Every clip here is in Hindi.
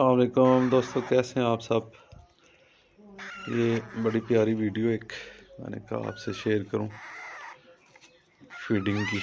अस्सलाम वालेकुम दोस्तों, कैसे हैं आप सब। ये बड़ी प्यारी वीडियो एक मैंने कहा आपसे शेयर करूं फीडिंग की।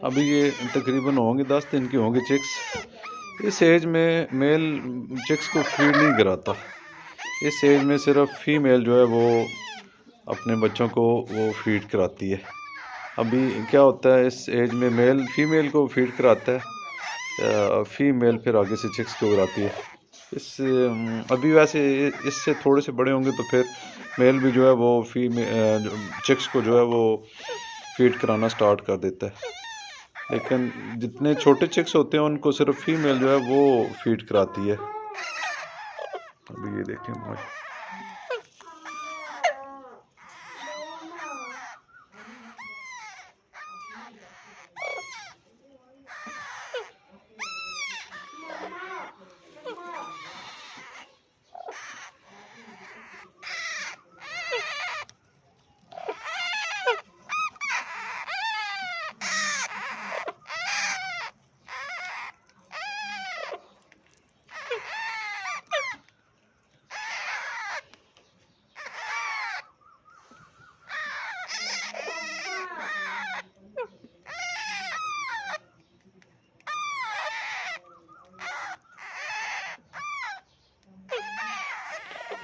अभी ये तकरीबन होंगे 10 दिन की होंगे चिक्स। इस एज में मेल चिक्स को फीड नहीं कराता। इस एज में सिर्फ फीमेल जो है वो अपने बच्चों को वो फीड कराती है। अभी क्या होता है, इस एज में मेल फीमेल को फीड कराता है, फीमेल फिर आगे से चिक्स को कराती है। इस अभी वैसे इससे थोड़े से बड़े होंगे तो फिर मेल भी जो है वो फीमेल चिक्स को जो है वो फीड कराना स्टार्ट कर देता है। लेकिन जितने छोटे चिक्स होते हैं उनको सिर्फ फीमेल जो है वो फीड कराती है। अभी ये देखें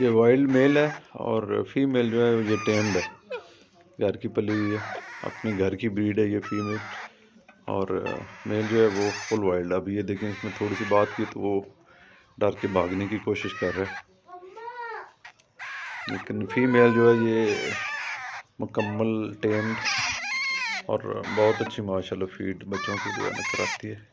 ये वाइल्ड मेल है और फीमेल जो है ये टेम्ड है, घर की पली हुई है, अपनी घर की ब्रीड है ये फीमेल। और मेल जो है वो फुल वाइल्ड। अभी ये देखें, इसमें थोड़ी सी बात की तो वो डर के भागने की कोशिश कर रहा है। लेकिन फीमेल जो है ये मुकम्मल टेम्ड और बहुत अच्छी माशाल्लाह फीड बच्चों की जो है कराती है।